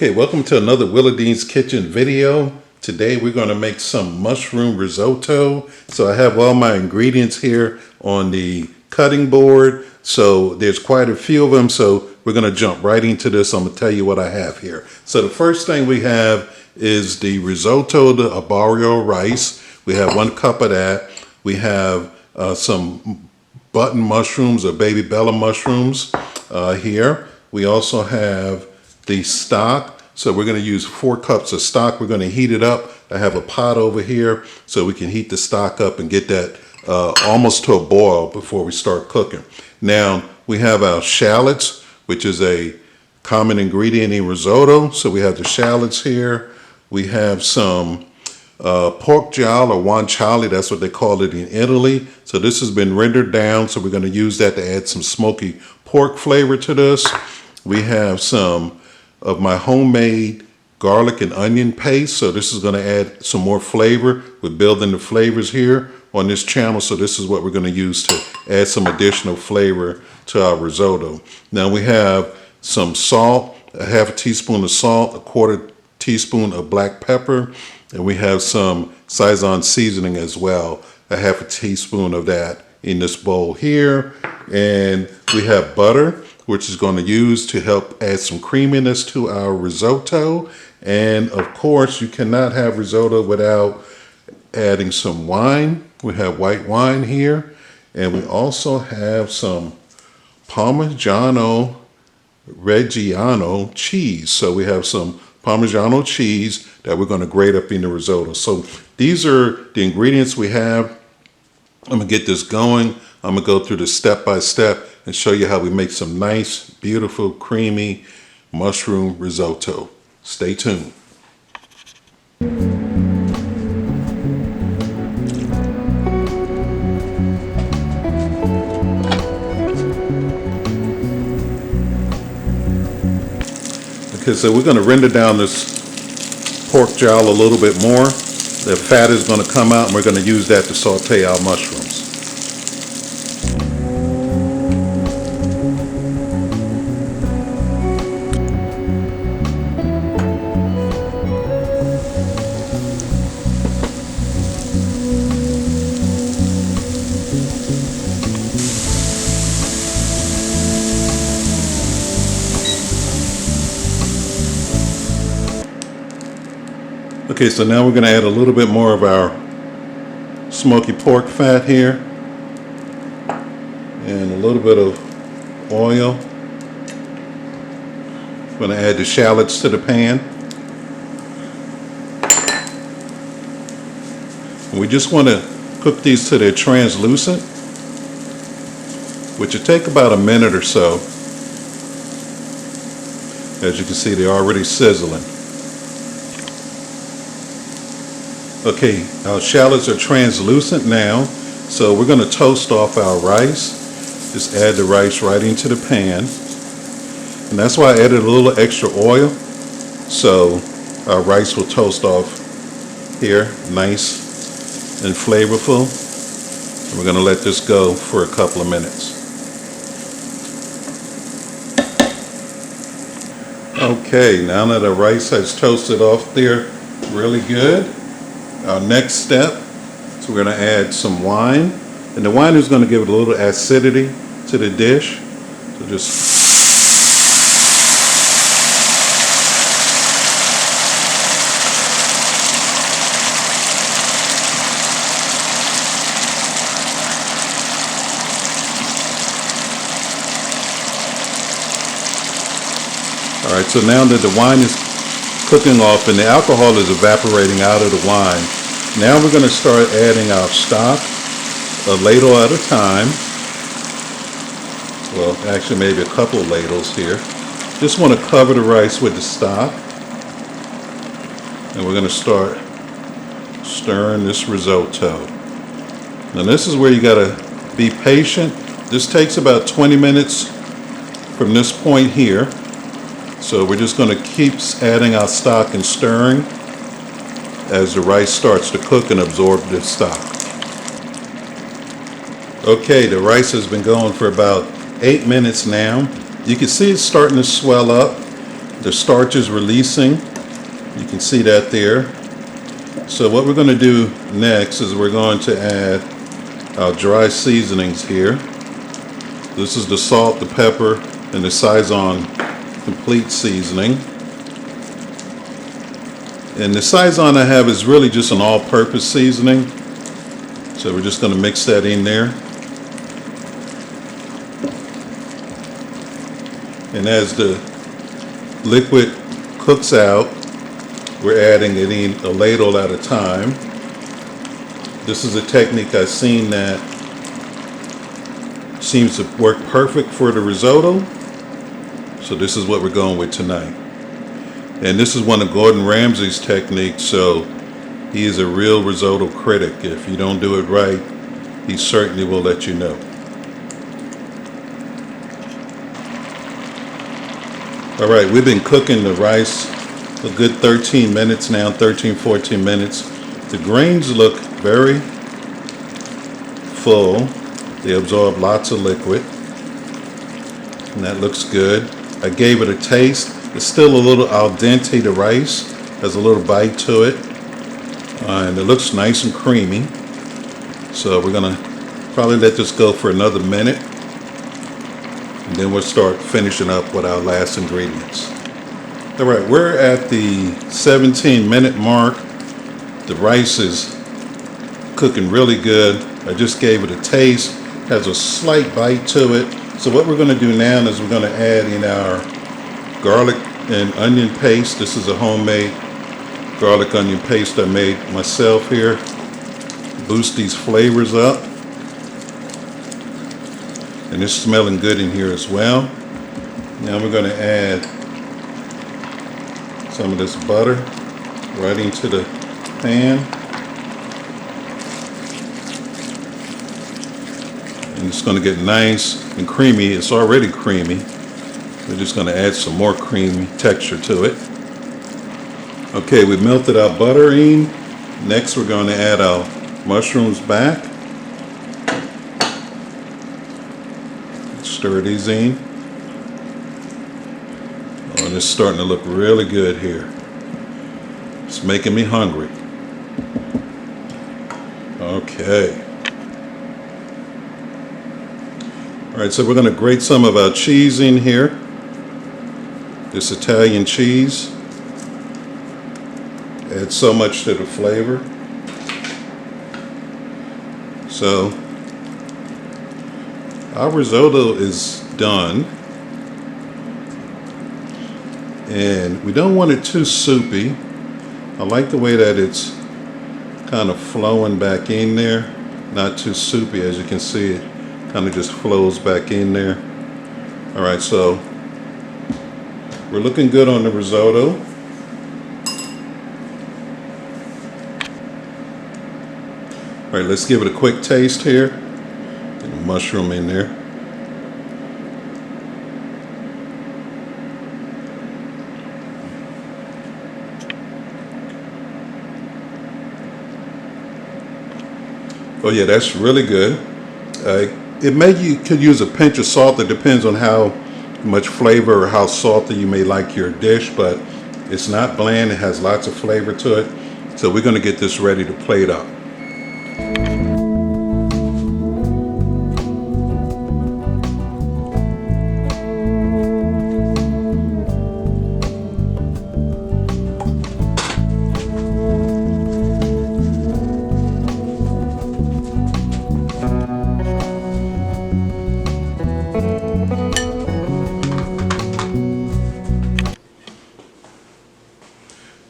Okay, welcome to another WillieDeans kitchen video. Today we're going to make some mushroom risotto. So I have all my ingredients here on the cutting board. So there's quite a few of them. So we're going to jump right into this. I'm going to tell you what I have here. So the first thing we have is the risotto, the Arborio rice. We have 1 cup of that. We have some button mushrooms or baby bella mushrooms here. We also have the stock. So we're going to use 4 cups of stock. We're going to heat it up. I have a pot over here so we can heat the stock up and get that almost to a boil before we start cooking. Now we have our shallots, which is a common ingredient in risotto. So we have the shallots here. We have some pork jowl or guanciale, that's what they call it in Italy. So this has been rendered down, so we're going to use that to add some smoky pork flavor to this. We have some of my homemade garlic and onion paste. So this is going to add some more flavor. We're building the flavors here on this channel. So this is what we're going to use to add some additional flavor to our risotto. Now we have some salt, a 1/2 teaspoon of salt, a 1/4 teaspoon of black pepper, and we have some Szechuan seasoning as well, a 1/2 teaspoon of that in this bowl here. And we have butter, which is going to use to help add some creaminess to our risotto. And of course, you cannot have risotto without adding some wine. We have white wine here. And we also have some Parmigiano-Reggiano cheese. So we have some Parmigiano cheese that we're going to grate up in the risotto. So these are the ingredients we have. I'm going to get this going. I'm going to go through this step by step and show you how we make some nice, beautiful, creamy mushroom risotto. Stay tuned. Okay, so we're going to render down this pork jowl a little bit more. The fat is going to come out and we're going to use that to saute our mushrooms. Okay, so now we're going to add a little bit more of our smoky pork fat here and a little bit of oil. I'm going to add the shallots to the pan. And we just want to cook these till they're translucent, which will take about a minute or so. As you can see, they're already sizzling. Okay, our shallots are translucent now, so we're going to toast off our rice. Just add the rice right into the pan. And that's why I added a little extra oil, so our rice will toast off here, nice and flavorful. And we're going to let this go for a couple of minutes. Okay, now that our rice has toasted off there really good, our next step, so we're going to add some wine, and the wine is going to give it a little acidity to the dish. So just all right, so now that the wine is cooking off and the alcohol is evaporating out of the wine, now we're going to start adding our stock, a ladle at a time. Well, actually maybe a couple of ladles here. Just want to cover the rice with the stock. And we're going to start stirring this risotto. Now this is where you got to be patient. This takes about 20 minutes from this point here. So we're just going to keep adding our stock and stirring as the rice starts to cook and absorb the stock. Okay, the rice has been going for about 8 minutes now. You can see it's starting to swell up. The starch is releasing. You can see that there. So what we're going to do next is we're going to add our dry seasonings here. This is the salt, the pepper, and the Saison complete seasoning. And the Saison I have is really just an all-purpose seasoning. So we're just going to mix that in there. And as the liquid cooks out, we're adding it in a ladle at a time. This is a technique I've seen that seems to work perfect for the risotto. So this is what we're going with tonight. And this is one of Gordon Ramsay's techniques, so he is a real risotto critic. If you don't do it right, he certainly will let you know. All right, we've been cooking the rice a good 13 minutes now, 13, 14 minutes. The grains look very full. They absorb lots of liquid, and that looks good. I gave it a taste. It's still a little al dente, the rice. Has a little bite to it, and it looks nice and creamy. So we're gonna probably let this go for another minute, and then we'll start finishing up with our last ingredients. All right, we're at the 17-minute mark. The rice is cooking really good. I just gave it a taste. Has a slight bite to it. So what we're going to do now is we're going to add in our garlic and onion paste. This is a homemade garlic onion paste I made myself here. Boost these flavors up. And it's smelling good in here as well. Now we're going to add some of this butter right into the pan. And it's going to get nice and creamy. It's already creamy. We're just going to add some more creamy texture to it. Okay, we melted our butter in. Next we're going to add our mushrooms back. Stir these in. Oh, and it's starting to look really good here. It's making me hungry. Okay. All right, so we're going to grate some of our cheese in here. This Italian cheese adds so much to the flavor. So our risotto is done, and we don't want it too soupy. I like the way that it's kind of flowing back in there, not too soupy. As you can see, it kind of just flows back in there. All right, so we're looking good on the risotto. All right, let's give it a quick taste here. Get a mushroom in there. Oh yeah, that's really good. You could use a pinch of salt. It depends on how much flavor or how salty you may like your dish, but it's not bland. It has lots of flavor to it. So we're going to get this ready to plate up.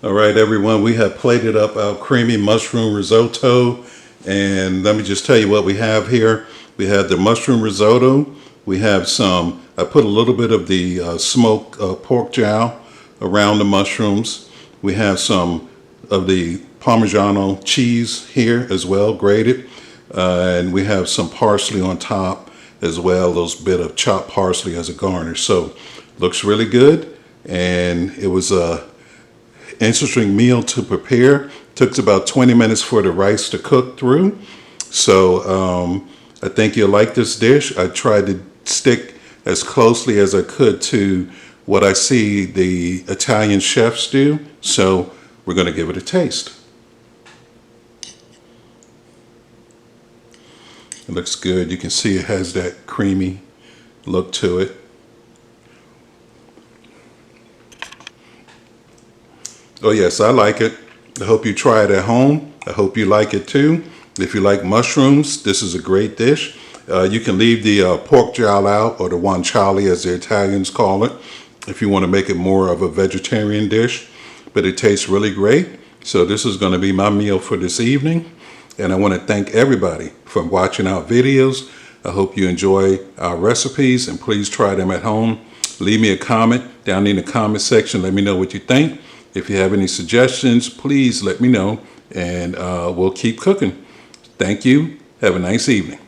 All right, everyone, we have plated up our creamy mushroom risotto, and let me just tell you what we have here. We have the mushroom risotto. We have I put a little bit of the smoked pork jowl around the mushrooms. We have some of the Parmigiano cheese here as well, grated, and we have some parsley on top as well, those bit of chopped parsley as a garnish. So looks really good, and it was a interesting meal to prepare. Took about 20 minutes for the rice to cook through. So I think you'll like this dish. I tried to stick as closely as I could to what I see the Italian chefs do. So we're going to give it a taste. It looks good. You can see it has that creamy look to it. Oh yes, I like it. I hope you try it at home. I hope you like it too. If you like mushrooms, this is a great dish. You can leave the pork jowl out, or the guanciale as the Italians call it, if you want to make it more of a vegetarian dish. But it tastes really great. So this is going to be my meal for this evening. And I want to thank everybody for watching our videos. I hope you enjoy our recipes, and please try them at home. Leave me a comment down in the comment section. Let me know what you think. If you have any suggestions, please let me know, and we'll keep cooking. Thank you. Have a nice evening.